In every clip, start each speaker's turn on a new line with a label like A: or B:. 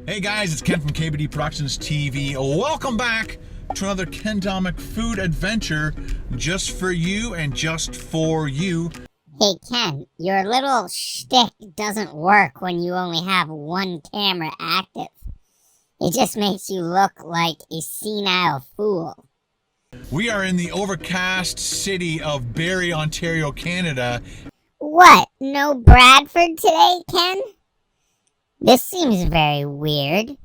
A: Hey guys, it's Ken from KBDProductionsTV. Welcome back to another Ken Domik food adventure just for you and just for you.
B: Hey Ken, your little shtick doesn't work when you only have one camera active. It just makes you look like a senile fool.
A: We are in the overcast city of Barrie, Ontario, Canada.
B: What? No Bradford today, Ken? This seems very weird.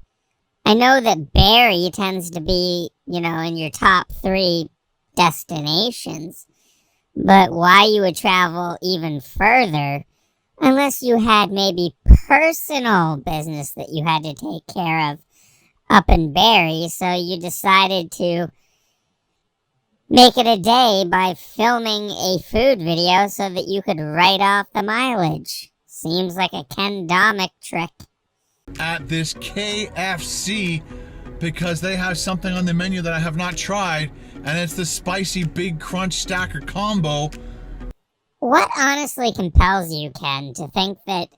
B: I know that Barrie tends to be, in your top 3 destinations. But why you would travel even further, unless you had maybe personal business that you had to take care of up in Barrie, so you decided to make it a day by filming a food video so that you could write off the mileage. Seems like a Ken Domik trick.
A: At this KFC, because they have something on the menu that I have not tried, and it's the spicy big crunch stacker combo.
B: What honestly compels you, Ken, to think that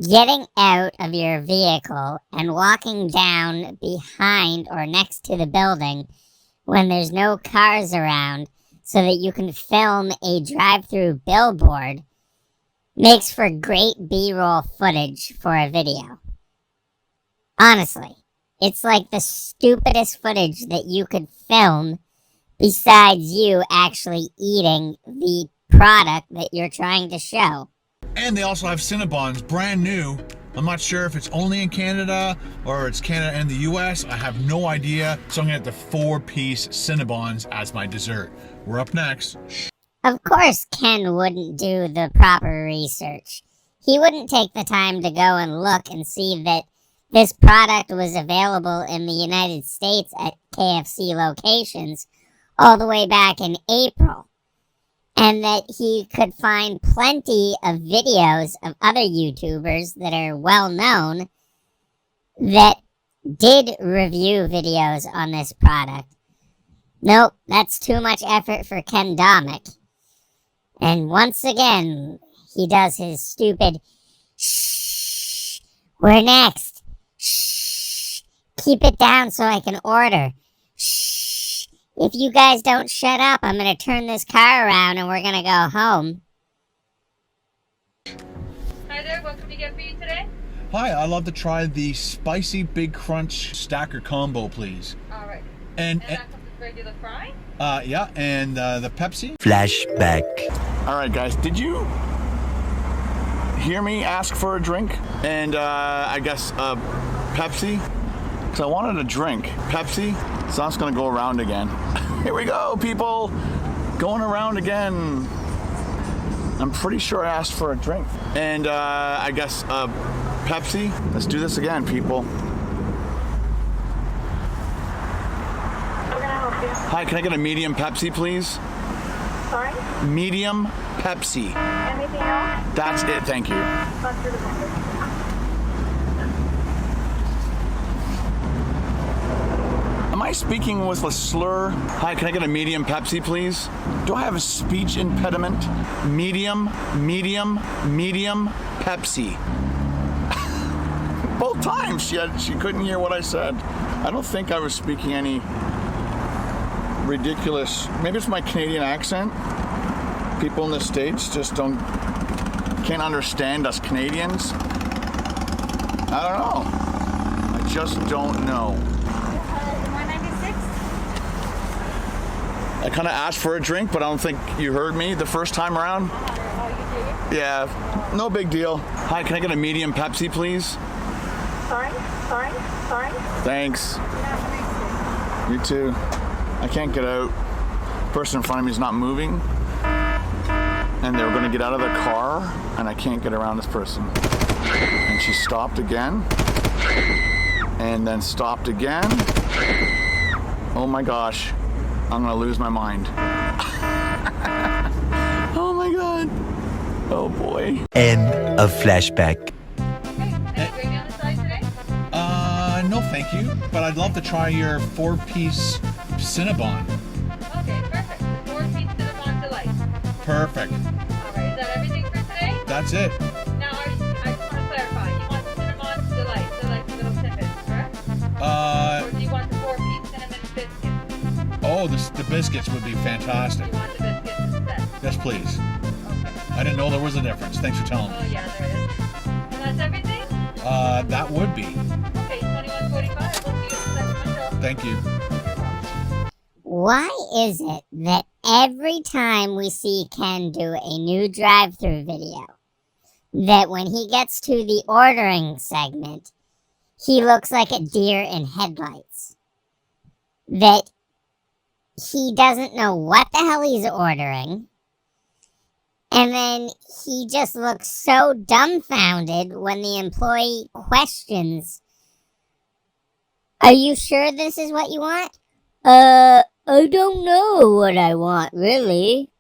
B: getting out of your vehicle and walking down behind or next to the building when there's no cars around so that you can film a drive-through billboard makes for great B-roll footage for a video? Honestly, it's like the stupidest footage that you could film besides you actually eating the product that you're trying to show.
A: And they also have Cinnabons, brand new. I'm not sure if it's only in Canada or it's Canada and the US. I have no idea. So I'm gonna get the 4-piece Cinnabons as my dessert. We're up next.
B: Of course Ken wouldn't do the proper research. He wouldn't take the time to go and look and see that this product was available in the United States at KFC locations all the way back in April. And that he could find plenty of videos of other YouTubers that are well known that did review videos on this product. Nope, that's too much effort for Ken Domik. And once again, he does his stupid, shh, we're next. Shh, keep it down so I can order. Shh. If you guys don't shut up, I'm going to turn this car around and we're going to go home.
C: Hi there, what can we get for you today?
A: Hi, I'd love to try the spicy big crunch stacker combo, please.
C: Alright.
A: And
C: that comes with regular fry?
A: Yeah, and the Pepsi.
D: Flashback.
E: All right, guys, did you hear me ask for a drink? And I guess Pepsi? Because I wanted a drink. Pepsi? So I'm just gonna go around again. Here we go, people. Going around again. I'm pretty sure I asked for a drink. And I guess Pepsi? Let's do this again, people. Hi, can I get a medium Pepsi, please?
F: Sorry?
E: Medium Pepsi.
F: Anything else?
E: That's it, thank you.
F: That's your deposit.
E: Am I speaking with a slur? Hi, can I get a medium Pepsi, please? Do I have a speech impediment? Medium Pepsi. Both times she couldn't hear what I said. I don't think I was speaking any ridiculous, maybe it's my Canadian accent. People in the States just can't understand us Canadians. I don't know. I just don't know.
F: 196?
E: I kind of asked for a drink, but I don't think you heard me the first time around.
F: Oh, you did?
E: Yeah, no big deal. Hi, can I get a medium Pepsi, please?
F: Sorry?
E: Thanks. You too. I can't get out. The person in front of me is not moving. And they were going to get out of their car, and I can't get around this person. And she stopped again. And then stopped again. Oh my gosh. I'm going to lose my mind. Oh my god. Oh boy.
D: End of flashback.
C: Okay, any gravy on the side today?
A: No thank you, but I'd love to try your 4-piece Cinnabon.
C: Okay, perfect. 4-piece Cinnabon Delight.
A: Perfect.
C: Alright, is that everything for today?
A: That's it.
C: Now, I just want to clarify. You want the Cinnabon Delight, so like the little snippets.
A: Oh, the biscuits would be fantastic.
C: You want the biscuits instead?
A: Yes, please.
C: Okay.
A: I didn't know there was a difference. Thanks for telling me.
C: Oh yeah, there is. And that's everything?
A: That would be.
C: Okay, 21.45. We'll see you in a second.
A: Thank you.
B: Why is it that every time we see Ken do a new drive-thru video, that when he gets to the ordering segment, he looks like a deer in headlights? That he doesn't know what the hell he's ordering, and then he just looks so dumbfounded when the employee questions, "Are you sure this is what you want?" I don't know what I want, really.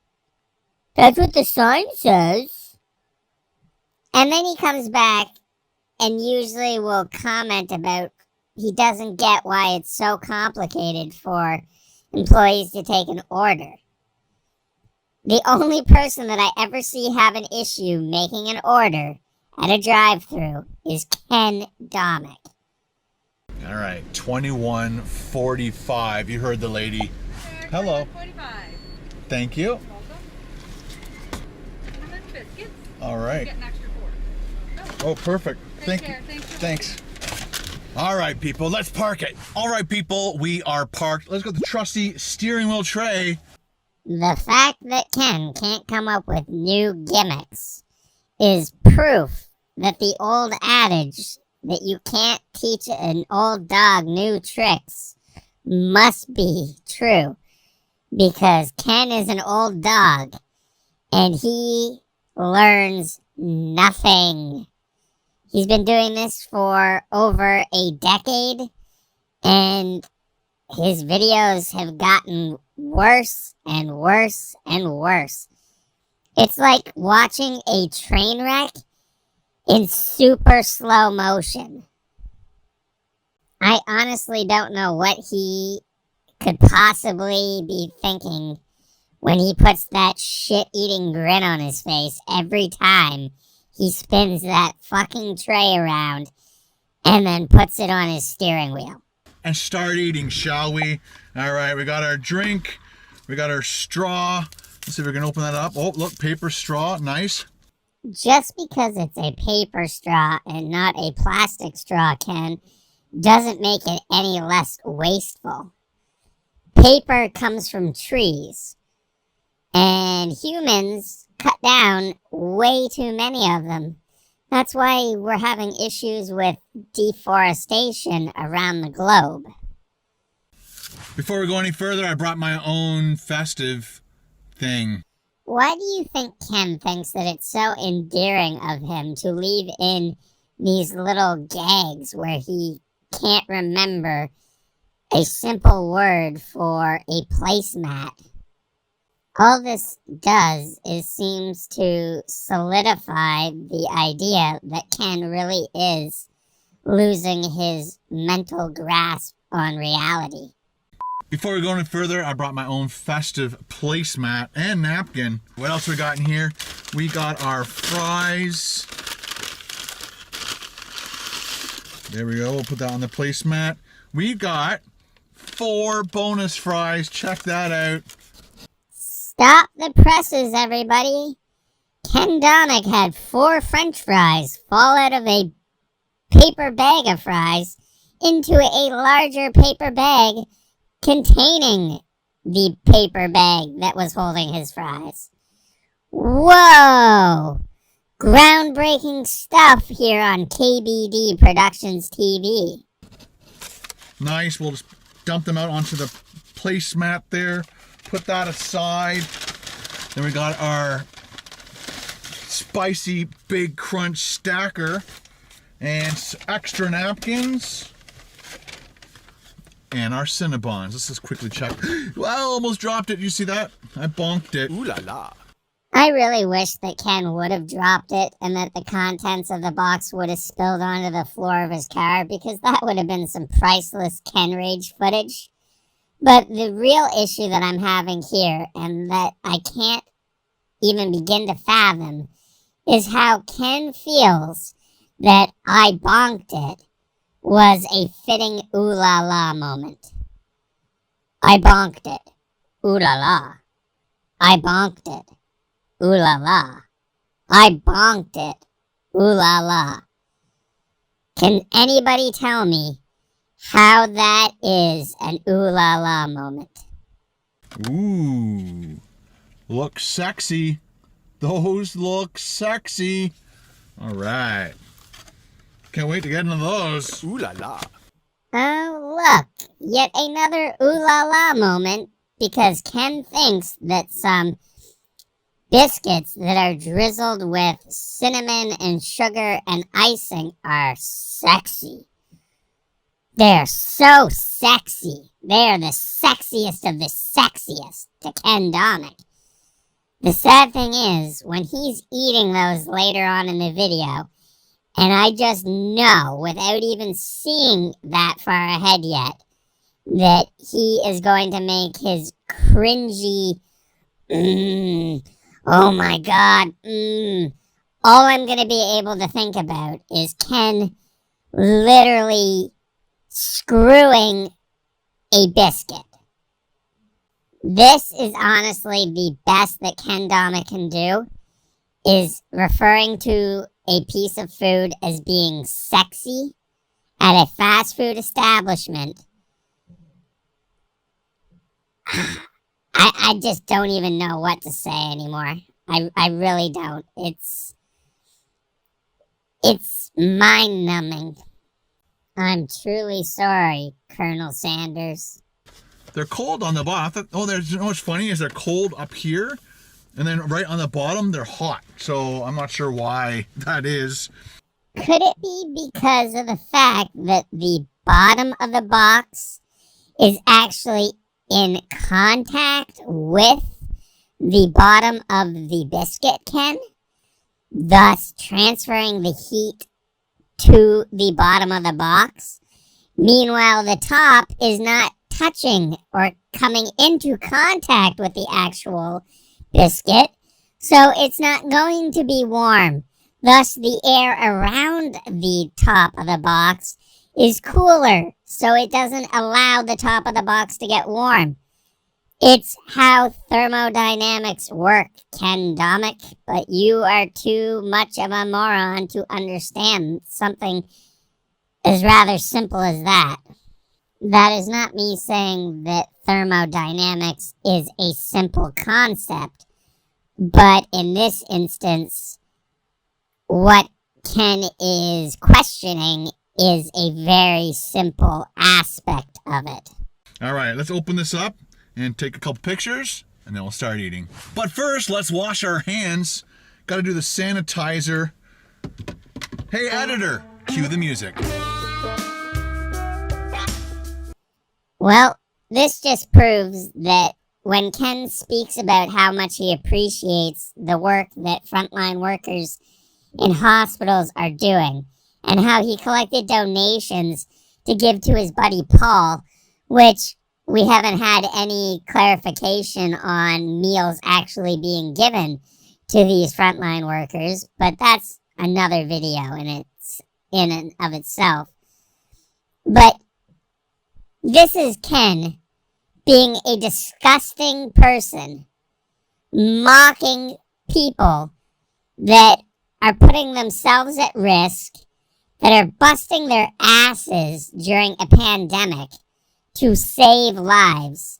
B: That's what the sign says. And then he comes back and usually will comment about he doesn't get why it's so complicated for employees to take an order. The only person that I ever see have an issue making an order at a drive-thru is Ken Domik.
A: All right, 21.45. You heard the lady. Hello.
C: 45.
A: Thank you.
C: Welcome. And then biscuits.
A: All right.
C: Get an extra 4.
A: Oh, perfect.
C: Take care. Thanks.
A: Thanks. All right, people, let's park it. All right, people, we are parked. Let's go to the trusty steering wheel tray.
B: The fact that Ken can't come up with new gimmicks is proof that the old adage that you can't teach an old dog new tricks must be true. Because Ken is an old dog and he learns nothing. He's been doing this for over a decade and his videos have gotten worse and worse and worse. It's like watching a train wreck in super slow motion. I honestly don't know what he could possibly be thinking when he puts that shit-eating grin on his face every time he spins that fucking tray around and then puts it on his steering wheel.
A: And start eating, shall we? All right, we got our drink. We got our straw. Let's see if we can open that up. Oh, look, paper straw. Nice.
B: Just because it's a paper straw and not a plastic straw, Ken, doesn't make it any less wasteful. Paper comes from trees, and humans cut down way too many of them. That's why we're having issues with deforestation around the globe.
A: Before we go any further, I brought my own festive thing.
B: Why do you think Ken thinks that it's so endearing of him to leave in these little gags where he can't remember a simple word for a placemat? All this does is seems to solidify the idea that Ken really is losing his mental grasp on reality.
A: Before we go any further, I brought my own festive placemat and napkin. What else we got in here? We got our fries. There we go. We'll put that on the placemat. We got 4 bonus fries. Check that out.
B: Stop the presses, everybody. Ken Domik had 4 French fries fall out of a paper bag of fries into a larger paper bag containing the paper bag that was holding his fries. Whoa! Groundbreaking stuff here on KBDProductionsTV.
A: Nice. We'll just dump them out onto the placemat there. Put that aside. Then we got our spicy big crunch stacker and extra napkins. And our Cinnabons. Let's just quickly check. Well, I almost dropped it. You see that? I bonked it.
D: Ooh la la.
B: I really wish that Ken would have dropped it and that the contents of the box would have spilled onto the floor of his car, because that would have been some priceless Ken Rage footage. But the real issue that I'm having here, and that I can't even begin to fathom, is how Ken feels that I bonked it was a fitting ooh la la moment. I bonked it. Ooh la la. I bonked it. Ooh la la. I bonked it. Ooh la la. Can anybody tell me how that is an ooh la la moment?
A: Ooh. Look sexy. Those look sexy. All right. Can't wait to get into those.
E: Ooh la la.
B: Oh, look. Yet another ooh la la moment because Ken thinks that some biscuits that are drizzled with cinnamon and sugar and icing are sexy. They're so sexy. They are the sexiest of the sexiest to Ken Domik. The sad thing is, when he's eating those later on in the video, and I just know, without even seeing that far ahead yet, that he is going to make his cringy, oh my god, all I'm going to be able to think about is Ken literally screwing a biscuit. This is honestly the best that Ken Domik can do, is referring to a piece of food as being sexy at a fast food establishment. I just don't even know what to say anymore. I really don't. It's mind-numbing. I'm truly sorry, Colonel Sanders.
A: They're cold on the bottom. There's, you know what's funny is they're cold up here, and then right on the bottom they're hot. So I'm not sure why that is.
B: Could it be because of the fact that the bottom of the box is actually in contact with the bottom of the biscuit, Ken? Thus transferring the heat to the bottom of the box. Meanwhile, the top is not touching or coming into contact with the actual biscuit, so it's not going to be warm. Thus, the air around the top of the box is cooler, so it doesn't allow the top of the box to get warm. It's how thermodynamics work, Ken Domik, but you are too much of a moron to understand something as rather simple as that. That is not me saying that thermodynamics is a simple concept, but in this instance, what Ken is questioning is a very simple aspect of it.
A: All right, let's open this up and take a couple pictures, and then we'll start eating. But first, let's wash our hands. Got to do the sanitizer. Hey, editor, cue the music.
B: Well, this just proves that when Ken speaks about how much he appreciates the work that frontline workers in hospitals are doing, and how he collected donations to give to his buddy Paul, which we haven't had any clarification on meals actually being given to these frontline workers, but that's another video in and of itself. But this is Ken being a disgusting person, mocking people that are putting themselves at risk, that are busting their asses during a pandemic to save lives,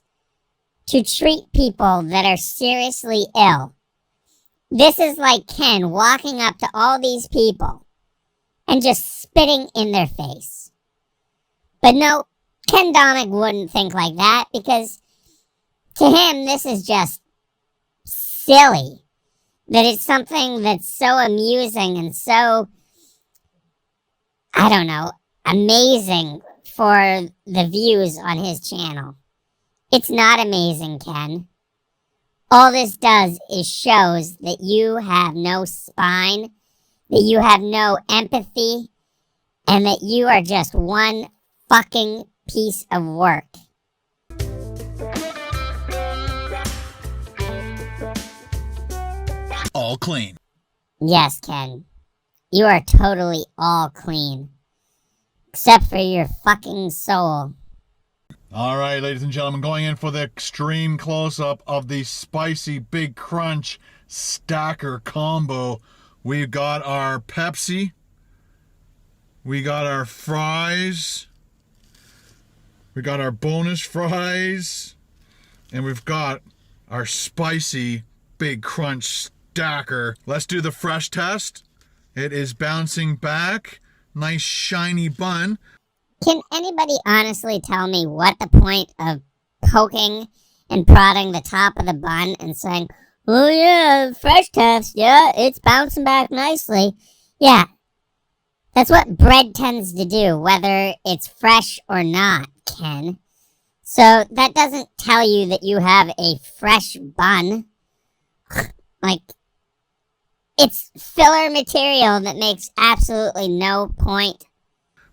B: to treat people that are seriously ill. This is like Ken walking up to all these people and just spitting in their face. But no, Ken Domik wouldn't think like that, because to him this is just silly. That it's something that's so amusing and so, I don't know, amazing for the views on his channel. It's not amazing, Ken. All this does is shows that you have no spine, that you have no empathy, and that you are just one fucking piece of work.
A: All clean.
B: Yes, Ken. You are totally all clean. Except for your fucking soul.
A: All right, ladies and gentlemen, going in for the extreme close-up of the spicy Big Crunch stacker combo. We've got our Pepsi. We got our fries. We got our bonus fries. And we've got our spicy Big Crunch stacker. Let's do the fresh test. It is bouncing back. Nice shiny bun.
B: Can anybody honestly tell me what the point of poking and prodding the top of the bun and saying, oh yeah, fresh test, yeah, it's bouncing back nicely. Yeah, that's what bread tends to do, whether it's fresh or not, Ken. So that doesn't tell you that you have a fresh bun. Like, it's filler material that makes absolutely no point.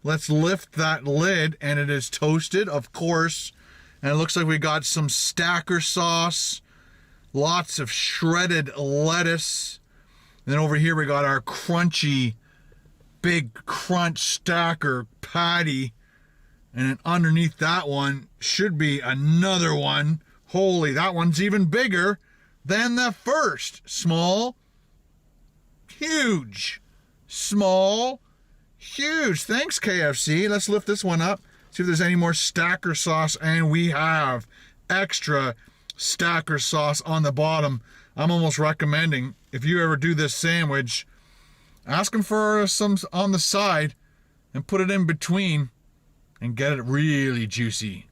A: Let's lift that lid, and it is toasted, of course. And it looks like we got some stacker sauce, lots of shredded lettuce. And then over here we got our crunchy Big Crunch stacker patty. And then underneath that one should be another one. Holy, that one's even bigger than the first. Small, huge, small, huge. Thanks, KFC. Let's lift this one up, see if there's any more stacker sauce. And we have extra stacker sauce on the bottom. I'm almost recommending, if you ever do this sandwich, ask them for some on the side and put it in between and get it really juicy.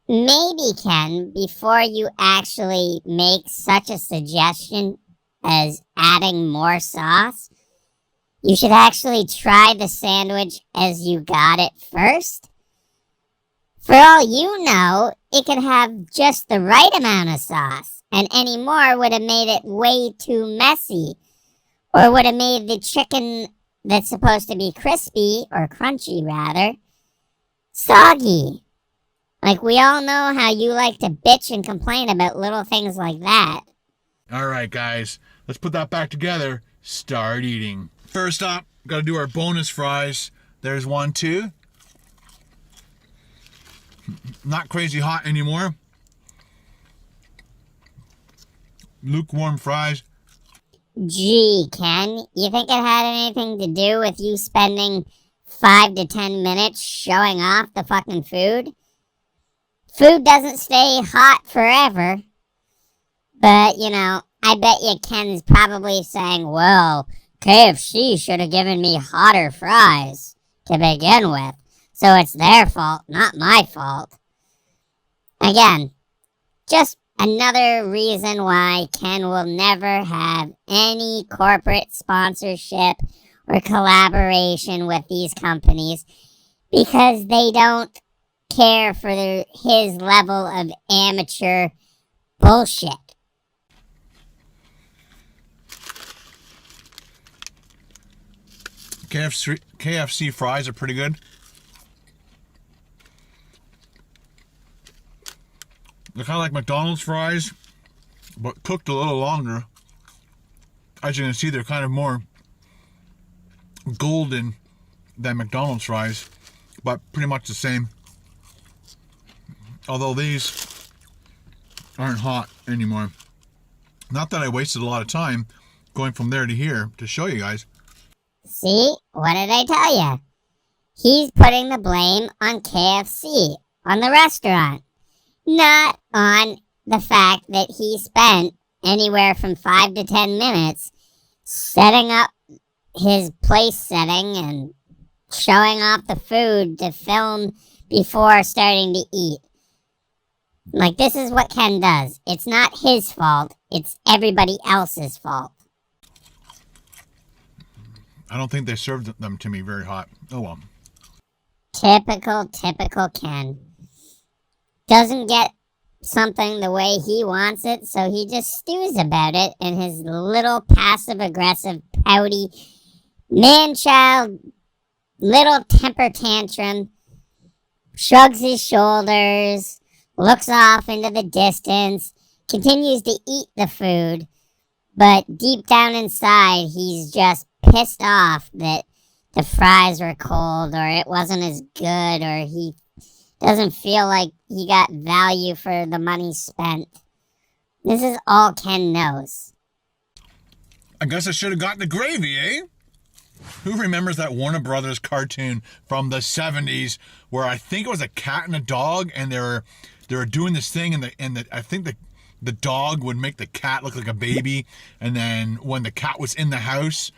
B: Maybe, Ken, before you actually make such a suggestion as adding more sauce, you should actually try the sandwich as you got it first. For all you know, it could have just the right amount of sauce, and any more would have made it way too messy, or would have made the chicken that's supposed to be crispy, or crunchy rather, soggy. Like, we all know how you like to bitch and complain about little things like that.
A: All right, guys, let's put that back together. Start eating. First up, got to do our bonus fries. There's one, too. Not crazy hot anymore. Lukewarm fries.
B: Gee, Ken, you think it had anything to do with you spending 5 to 10 minutes showing off the fucking food? Food doesn't stay hot forever. But, you know, I bet you Ken's probably saying, well, KFC should have given me hotter fries to begin with, so it's their fault, not my fault. Again, just another reason why Ken will never have any corporate sponsorship or collaboration with these companies, because they don't care for his level of amateur bullshit.
A: KFC fries are pretty good. They're kind of like McDonald's fries, but cooked a little longer. As you can see, they're kind of more golden than McDonald's fries, but pretty much the same. Although these aren't hot anymore. Not that I wasted a lot of time going from there to here to show you guys.
B: See? What did I tell you? He's putting the blame on KFC, on the restaurant, not on the fact that he spent anywhere from 5 to 10 minutes setting up his place setting and showing off the food to film before starting to eat. Like, this is what Ken does. It's not his fault. It's everybody else's fault.
A: I don't think they served them to me very hot. Oh well.
B: Typical Ken. Doesn't get something the way he wants it, so he just stews about it in his little passive-aggressive, pouty, man-child, little temper tantrum, shrugs his shoulders, looks off into the distance, continues to eat the food, but deep down inside, he's just pissed off that the fries were cold, or it wasn't as good, or he Doesn't feel like he got value for the money spent. This is all Ken knows.
A: I guess I should have gotten the gravy, eh? Who remembers that Warner Brothers cartoon from the 70s where I think it was a cat and a dog, and they were doing this thing, and I think the dog would make the cat look like a baby, and then when the cat was in the house,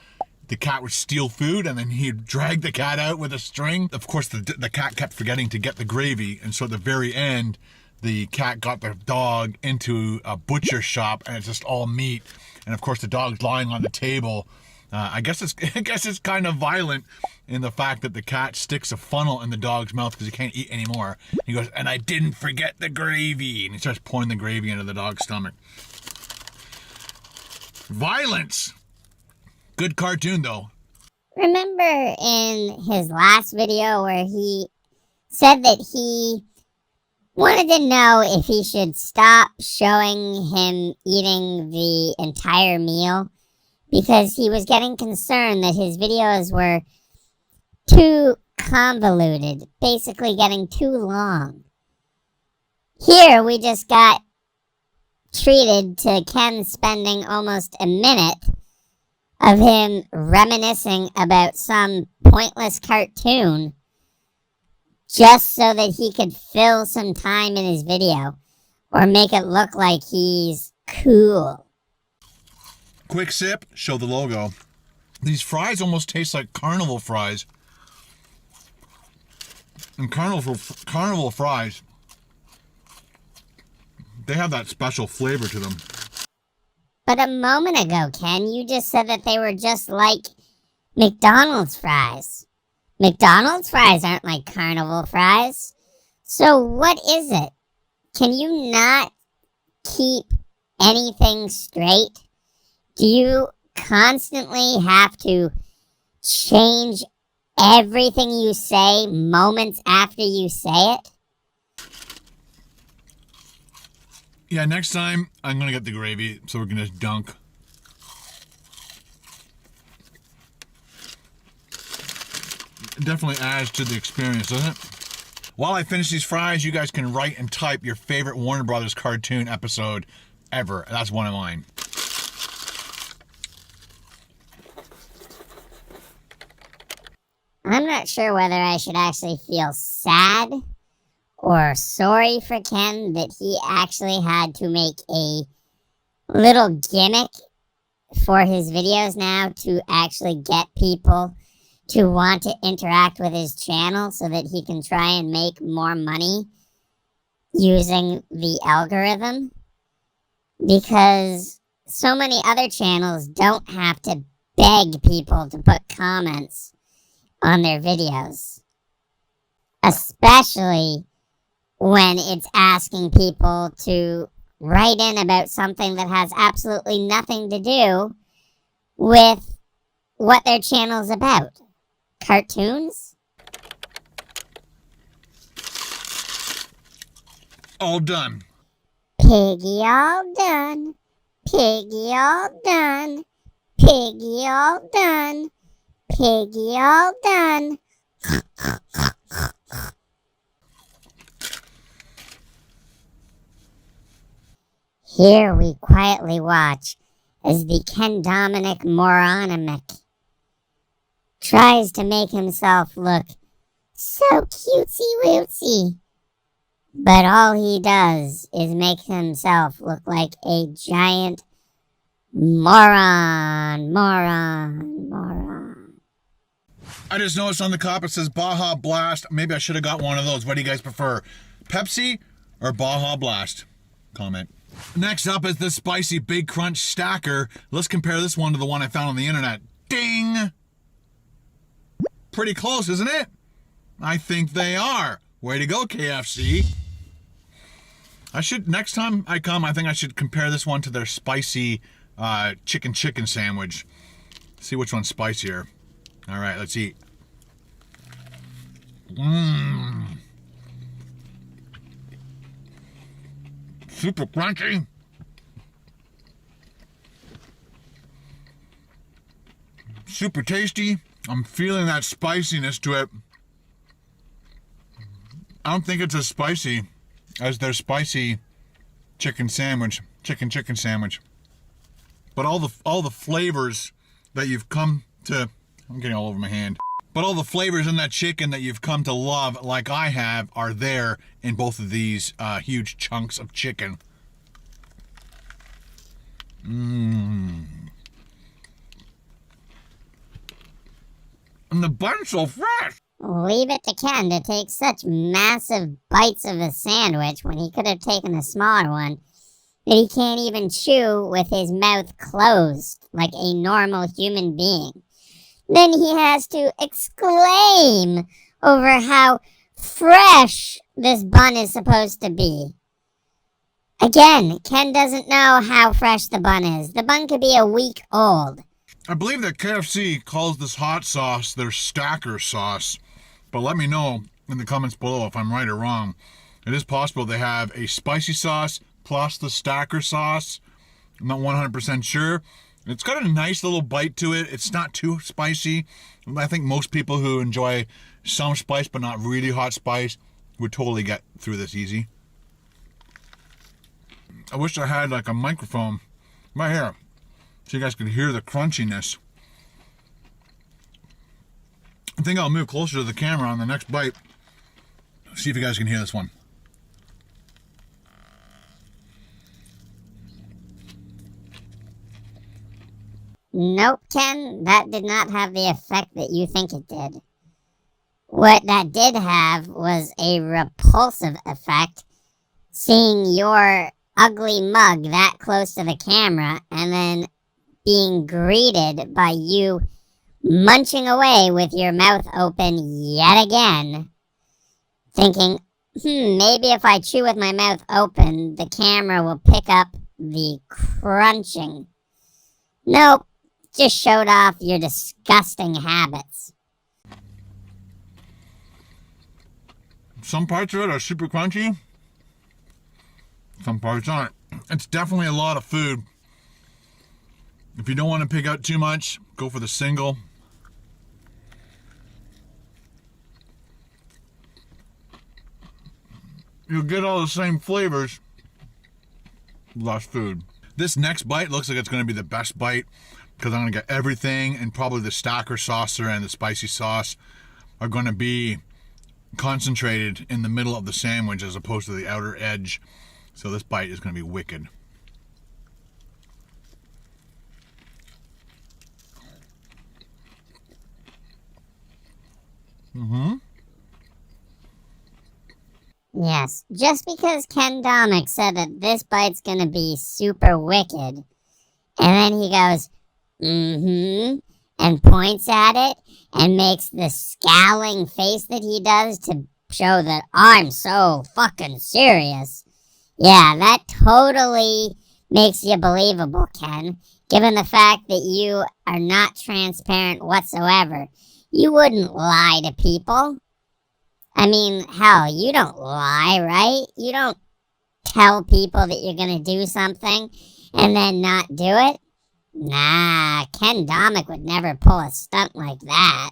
A: the cat would steal food, and then he'd drag the cat out with a string. Of course, the cat kept forgetting to get the gravy, and so at the very end, the cat got the dog into a butcher shop, and it's just all meat. And of course, the dog's lying on the table. I guess it's kind of violent in the fact that the cat sticks a funnel in the dog's mouth because he can't eat anymore. He goes, "And I didn't forget the gravy," and he starts pouring the gravy into the dog's stomach. Violence. Good cartoon though.
B: Remember in his last video where he said that he wanted to know if he should stop showing him eating the entire meal because he was getting concerned that his videos were too convoluted, basically getting too long. Here we just got treated to Ken spending almost a minute of him reminiscing about some pointless cartoon just so that he could fill some time in his video or make it look like he's cool.
A: Quick sip, show the logo. These fries almost taste like carnival fries. And carnival fries, they have that special flavor to them.
B: But a moment ago, Ken, you just said that they were just like McDonald's fries. McDonald's fries aren't like carnival fries. So what is it? Can you not keep anything straight? Do you constantly have to change everything you say moments after you say it?
A: Yeah, next time I'm going to get the gravy so we can just dunk. It definitely adds to the experience, doesn't it? While I finish these fries, you guys can write and type your favorite Warner Brothers cartoon episode ever. That's one of mine.
B: I'm not sure whether I should actually feel sad or sorry for Ken that he actually had to make a little gimmick for his videos now to actually get people to want to interact with his channel so that he can try and make more money using the algorithm. Because so many other channels don't have to beg people to put comments on their videos. Especially when it's asking people to write in about something that has absolutely nothing to do with what their channel's about. Cartoons?
A: All done.
B: Piggy all done. Piggy all done. Piggy all done. Piggy all done. Here we quietly watch as the Ken Dominic Moronic tries to make himself look so cutesy-wootsy. But all he does is make himself look like a giant moron.
A: I just noticed on the cup it says Baja Blast. Maybe I should have got one of those. What do you guys prefer? Pepsi or Baja Blast? Comment. Next up is the spicy Big Crunch Stacker. Let's compare this one to the one I found on the internet. Ding! Pretty close, isn't it? I think they are. Way to go, KFC. Next time I come, I think I should compare this one to their spicy chicken sandwich. See which one's spicier. All right, let's eat. Super crunchy. Super tasty. I'm feeling that spiciness to it. I don't think it's as spicy as their spicy chicken sandwich, chicken sandwich. But all the flavors that you've come to, I'm getting all over my hand. But all the flavors in that chicken that you've come to love, like I have, are there in both of these huge chunks of chicken. And the bun's so fresh.
B: Leave it to Ken to take such massive bites of a sandwich when he could have taken a smaller one that he can't even chew with his mouth closed like a normal human being. Then he has to exclaim over how fresh this bun is supposed to be. Again, Ken doesn't know how fresh the bun is. The bun could be a week old.
A: I believe that KFC calls this hot sauce their stacker sauce, but let me know in the comments below if I'm right or wrong. It is possible they have a spicy sauce plus the stacker sauce. I'm not 100% sure. It's got a nice little bite to it. It's not too spicy. I think most people who enjoy some spice but not really hot spice would totally get through this easy. I wish I had like a microphone right here so you guys could hear the crunchiness. I think I'll move closer to the camera on the next bite. See if you guys can hear this one.
B: Nope, Ken, that did not have the effect that you think it did. What that did have was a repulsive effect, seeing your ugly mug that close to the camera and then being greeted by you munching away with your mouth open yet again, thinking, maybe if I chew with my mouth open, the camera will pick up the crunching. Nope, just showed off your disgusting habits.
A: Some parts of it are super crunchy. Some parts aren't. It's definitely a lot of food. If you don't want to pick out too much, go for the single. You'll get all the same flavors, less food. This next bite looks like it's going to be the best bite because I'm going to get everything, and probably the stacker saucer and the spicy sauce are going to be concentrated in the middle of the sandwich as opposed to the outer edge. So this bite is going to be wicked.
B: Yes, just because Ken Domik said that this bite's gonna be super wicked, and then he goes, and points at it, and makes the scowling face that he does to show that I'm so fucking serious. Yeah, that totally makes you believable, Ken, given the fact that you are not transparent whatsoever. You wouldn't lie to people. I mean, hell, you don't lie, right? You don't tell people that you're gonna do something and then not do it. Nah, Ken Domik would never pull a stunt like that.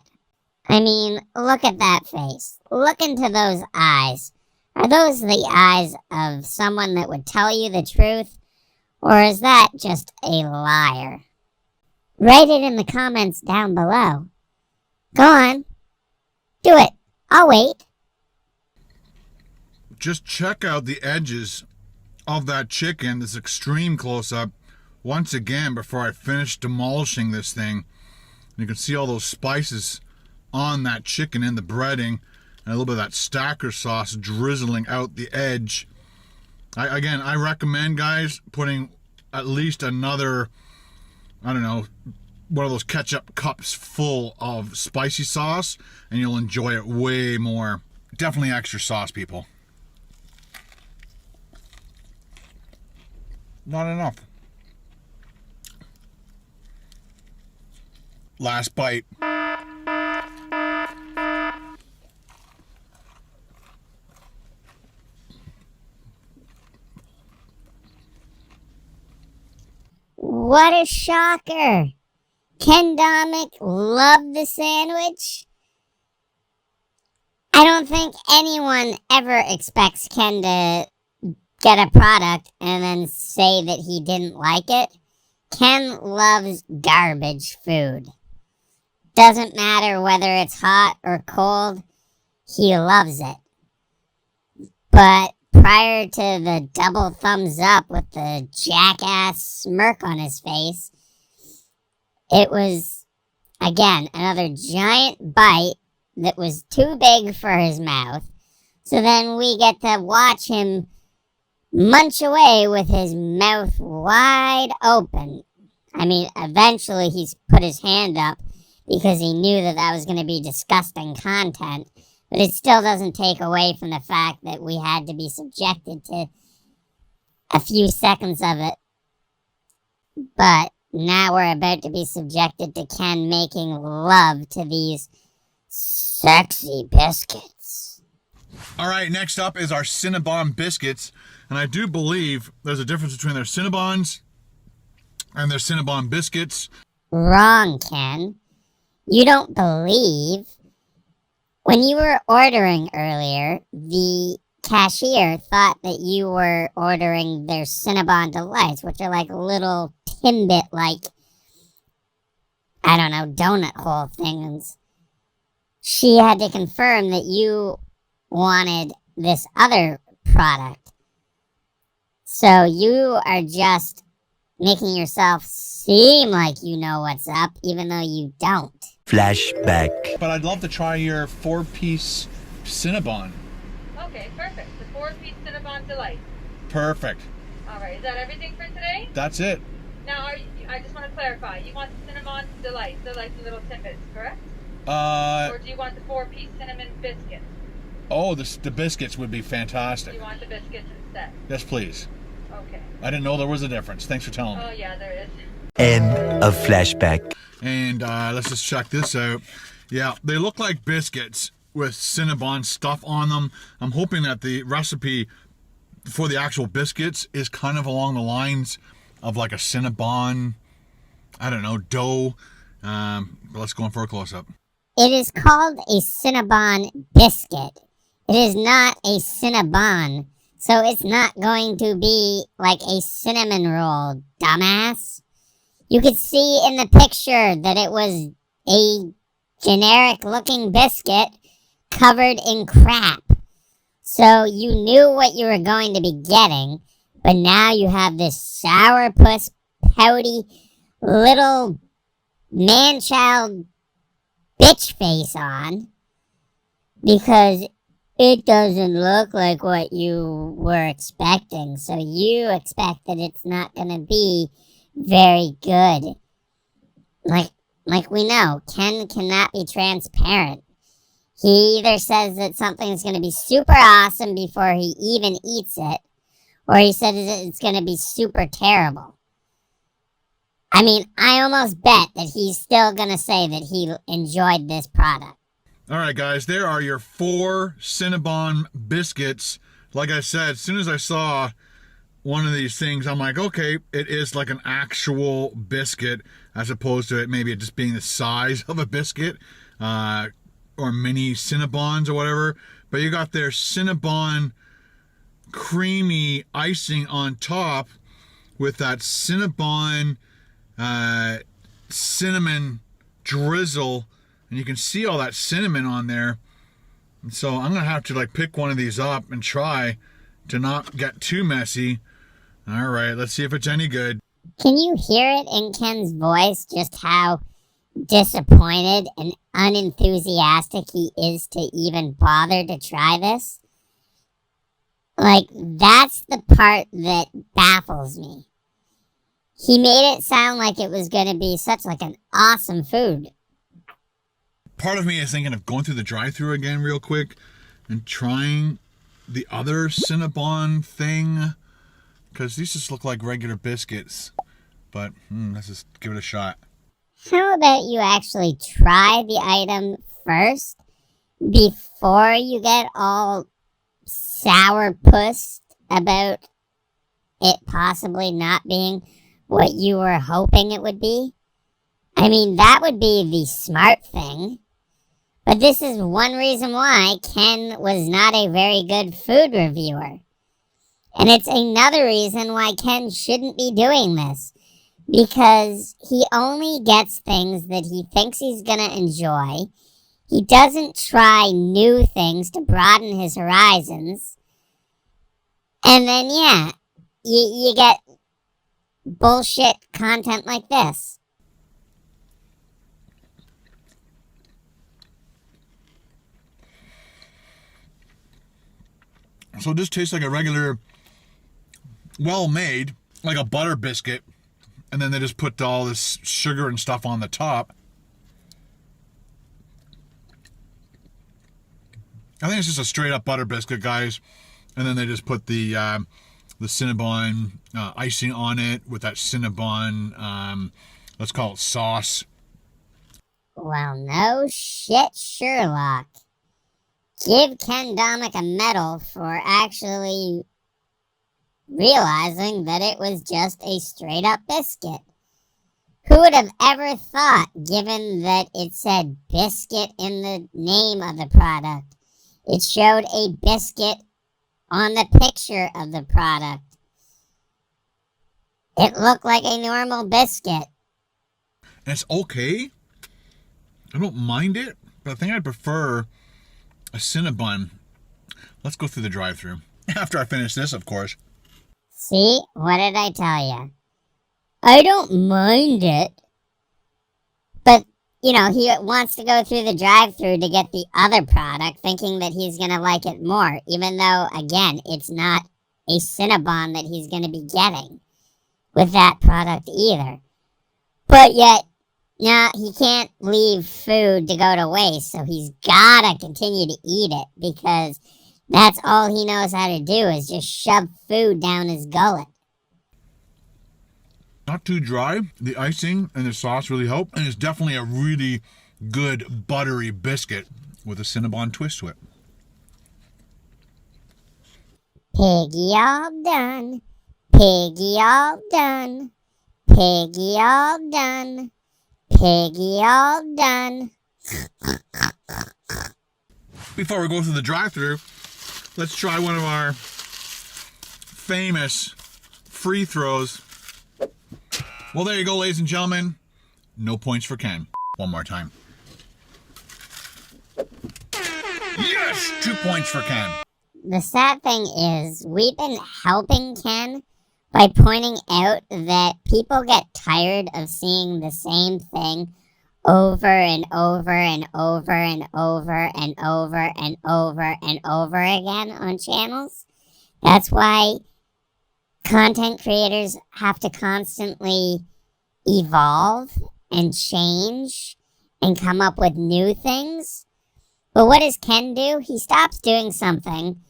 B: I mean, look at that face. Look into those eyes. Are those the eyes of someone that would tell you the truth? Or is that just a liar? Write it in the comments down below. Go on. Do it. I'll wait.
A: Just check out the edges of that chicken, this extreme close-up, once again before I finish demolishing this thing. You can see all those spices on that chicken in the breading, and a little bit of that stacker sauce drizzling out the edge. I recommend, guys, putting at least another, I don't know, one of those ketchup cups full of spicy sauce, and you'll enjoy it way more. Definitely extra sauce, people. Not enough. Last bite.
B: What a shocker! Ken Domik loved the sandwich, I don't think anyone ever expects Ken to get a product and then say that he didn't like it. Ken loves garbage food. Doesn't matter whether it's hot or cold, he loves it. But prior to the double thumbs up with the jackass smirk on his face, it was, again, another giant bite that was too big for his mouth. So then we get to watch him munch away with his mouth wide open. I mean, eventually he's put his hand up because he knew that that was going to be disgusting content. But it still doesn't take away from the fact that we had to be subjected to a few seconds of it. But now we're about to be subjected to Ken making love to these sexy biscuits.
A: All right, next up is our Cinnabon Biscuits. And I do believe there's a difference between their Cinnabons and their Cinnabon Biscuits.
B: Wrong, Ken. You don't believe. When you were ordering earlier, the cashier thought that you were ordering their Cinnabon Delights, which are like little Timbit-like, I don't know, donut hole things. She had to confirm that you wanted this other product. So you are just making yourself seem like you know what's up, even though you don't.
D: Flashback.
A: But I'd love to try your 4-piece Cinnabon.
C: Okay, perfect. The 4-piece Cinnabon Delight.
A: Perfect.
C: All right, is that everything for today?
A: That's it.
C: Now, I just want to clarify. You want the Cinnabon Delight. They're like the little Timbits, correct? Or do you want the 4-piece cinnamon biscuit?
A: Oh, the biscuits would be fantastic.
C: You want the biscuits instead?
A: Yes, please.
C: Okay.
A: I didn't know there was a difference. Thanks for telling me.
C: Oh, yeah, there is.
D: End of flashback.
A: And let's just check this out. Yeah, they look like biscuits with Cinnabon stuff on them. I'm hoping that the recipe for the actual biscuits is kind of along the lines of like a Cinnabon, I don't know, dough. But let's go in for a close-up.
B: It is called a Cinnabon biscuit. It is not a Cinnabon, so it's not going to be like a cinnamon roll, dumbass. You could see in the picture that it was a generic-looking biscuit covered in crap. So you knew what you were going to be getting, but now you have this sourpuss, pouty, little man-child bitch face on because it doesn't look like what you were expecting. So you expect that it's not going to be very good. Like we know, Ken cannot be transparent. He either says that something's going to be super awesome before he even eats it, or he says it's going to be super terrible. I mean, I almost bet that he's still going to say that he enjoyed this product.
A: All right, guys, there are your 4 Cinnabon biscuits. Like I said, as soon as I saw one of these things, I'm like, okay, it is like an actual biscuit as opposed to it maybe just being the size of a biscuit or mini Cinnabons or whatever. But you got their Cinnabon creamy icing on top with that Cinnabon cinnamon drizzle, and you can see all that cinnamon on there. And so I'm gonna have to like pick one of these up and try to not get too messy. All right, let's see if it's any good.
B: Can you hear it in Ken's voice just how disappointed and unenthusiastic he is to even bother to try this? Like, that's the part that baffles me. He made it sound like it was going to be such like an awesome food.
A: Part of me is thinking of going through the drive-thru again real quick and trying the other Cinnabon thing, because these just look like regular biscuits. But let's just give it a shot.
B: How about you actually try the item first before you get all sourpuss about it possibly not being what you were hoping it would be? I mean, that would be the smart thing. But this is one reason why Ken was not a very good food reviewer. And it's another reason why Ken shouldn't be doing this. Because he only gets things that he thinks he's going to enjoy. He doesn't try new things to broaden his horizons. And then, yeah, you get bullshit content like this.
A: So this tastes like a regular, well-made, like a butter biscuit. And then they just put all this sugar and stuff on the top. I think it's just a straight-up butter biscuit, guys. And then they just put the Cinnabon icing on it with that Cinnabon, let's call it sauce.
B: Well, no shit, Sherlock. Give Ken Domik a medal for actually realizing that it was just a straight-up biscuit. Who would have ever thought, given that it said biscuit in the name of the product? It showed a biscuit on the picture of the product. It looked like a normal biscuit.
A: And it's okay. I don't mind it, but I think I'd prefer a Cinnabon. Let's go through the drive-thru. After I finish this, of course.
B: See? What did I tell you? I don't mind it. But, you know, he wants to go through the drive-thru to get the other product, thinking that he's going to like it more. Even though, again, it's not a Cinnabon that he's going to be getting with that product either. But yet, no, he can't leave food to go to waste, so he's gotta continue to eat it, because that's all he knows how to do, is just shove food down his gullet.
A: Not too dry. The icing and the sauce really help. And it's definitely a really good buttery biscuit with a Cinnabon twist to it.
B: Piggy all done. Piggy all done. Piggy all done. Piggy all done.
A: Before we go through the drive-thru, let's try one of our famous free throws. Well, there you go, ladies and gentlemen. No points for Ken. One more time. Yes! 2 points for Ken.
B: The sad thing is, we've been helping Ken by pointing out that people get tired of seeing the same thing over and over and over and over and over and over and over again on channels. That's why content creators have to constantly evolve and change and come up with new things. But what does Ken do? He stops doing something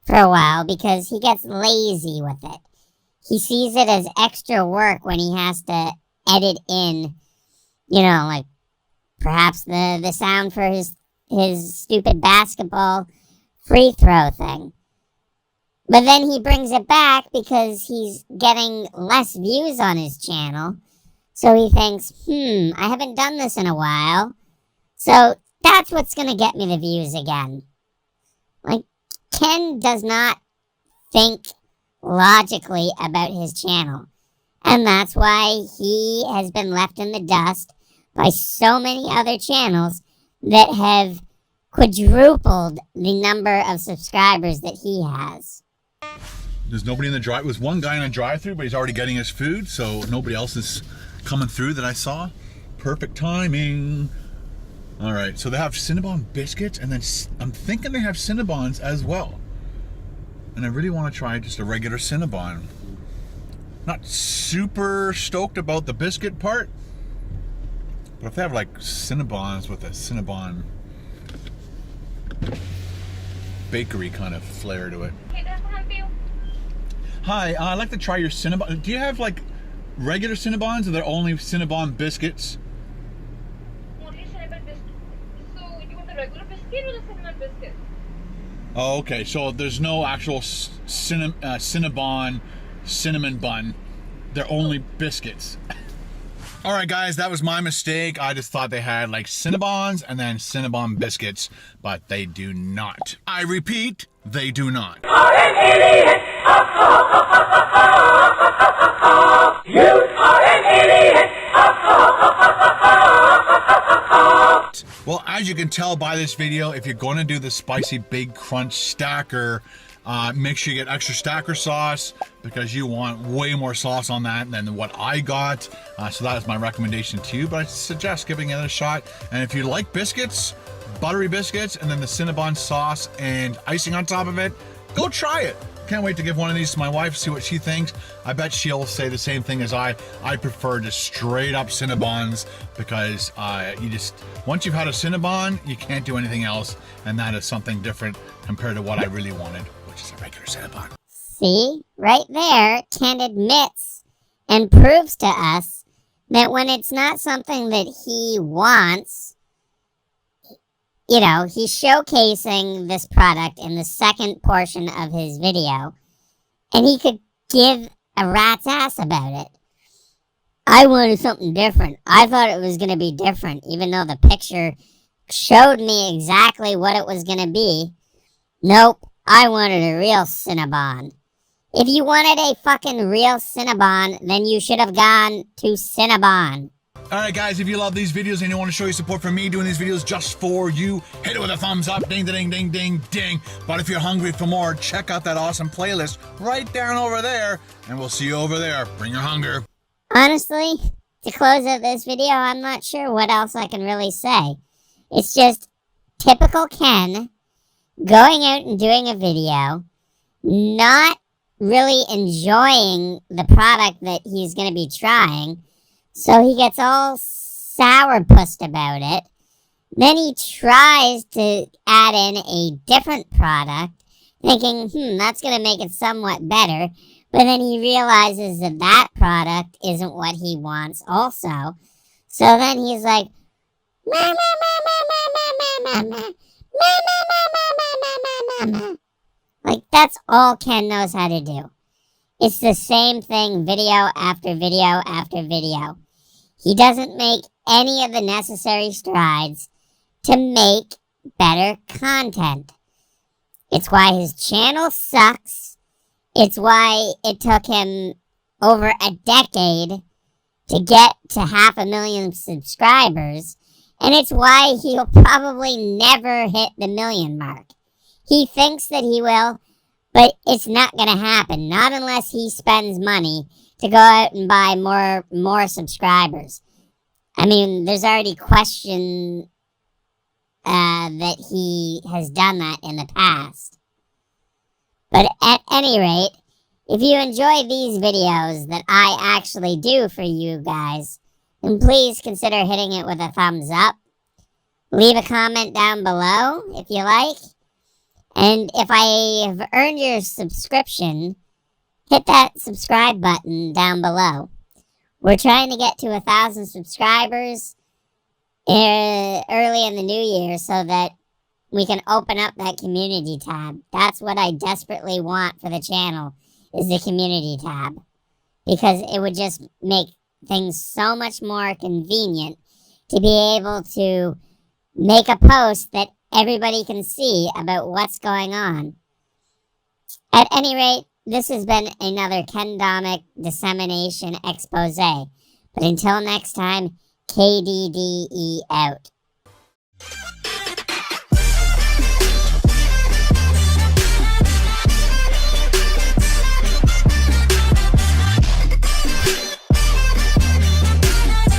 B: for a while because he gets lazy with it. He sees it as extra work when he has to edit in, you know, like perhaps the sound for his stupid basketball free throw thing. But then he brings it back because he's getting less views on his channel. So he thinks, I haven't done this in a while. So that's what's going to get me the views again. Like, Ken does not think logically about his channel. And that's why he has been left in the dust by so many other channels that have quadrupled the number of subscribers that he has.
A: There's nobody in the drive. There's one guy in a drive-thru, but he's already getting his food, so nobody else is coming through that I saw. Perfect timing. All right, so they have Cinnabon biscuits, and then I'm thinking they have Cinnabons as well. And I really want to try just a regular Cinnabon. Not super stoked about the biscuit part, but if they have like Cinnabons with a Cinnabon bakery kind of flair to it.
C: Okay, that's how I feel.
A: Hi, I'd like to try your Cinnabon. Do you have like regular Cinnabons, or they're only Cinnabon biscuits?
C: Only Cinnabon biscuit. So you want the regular biscuit or the cinnamon biscuit?
A: Oh, okay. So there's no actual Cinnabon cinnamon bun. They're only biscuits. All right, guys, that was my mistake. I just thought they had like Cinnabons and then Cinnabon Biscuits, but they do not. I repeat, they do not.
G: You are an idiot.
A: Well, as you can tell by this video, if you're going to do the spicy big crunch stacker, make sure you get extra stacker sauce because you want way more sauce on that than what I got. So that is my recommendation to you, but I suggest giving it a shot. And if you like biscuits, buttery biscuits, and then the Cinnabon sauce and icing on top of it, go try it. Can't wait to give one of these to my wife, see what she thinks. I bet she'll say the same thing as I. I prefer just straight up Cinnabons because once you've had a Cinnabon, you can't do anything else. And that is something different compared to what I really wanted, which is a regular Cinnabon.
B: See, right there, Ken admits and proves to us that when it's not something that he wants, you know, he's showcasing this product in the second portion of his video, and he could give a rat's ass about it. I wanted something different. I thought it was going to be different, even though the picture showed me exactly what it was going to be. Nope, I wanted a real Cinnabon. If you wanted a fucking real Cinnabon, then you should have gone to Cinnabon.
A: Alright guys, if you love these videos and you want to show your support for me doing these videos just for you, hit it with a thumbs up, ding, ding, ding, ding, ding. But if you're hungry for more, check out that awesome playlist right down over there, and we'll see you over there. Bring your hunger.
B: Honestly, to close out this video, I'm not sure what else I can really say. It's just typical Ken going out and doing a video, not really enjoying the product that he's going to be trying, so he gets all sourpussed about it. Then he tries to add in a different product, thinking, that's going to make it somewhat better. But then he realizes that that product isn't what he wants also. So then he's like, like, that's all Ken knows how to do. It's the same thing video after video after video. He doesn't make any of the necessary strides to make better content. It's why his channel sucks. It's why it took him over a decade to get to 500,000 subscribers. And it's why he'll probably never hit the 1 million mark. He thinks that he will, but it's not going to happen. Not unless he spends money to go out and buy more subscribers. I mean, there's already question that he has done that in the past. But at any rate, if you enjoy these videos that I actually do for you guys, then please consider hitting it with a thumbs up. Leave a comment down below if you like. And if I have earned your subscription, hit that subscribe button down below. We're trying to get to 1,000 subscribers early in the new year so that we can open up that community tab. That's what I desperately want for the channel, is the community tab. Because it would just make things so much more convenient to be able to make a post that everybody can see about what's going on. At any rate, this has been another Ken Domik dissemination expose. But until next time, KDDE out.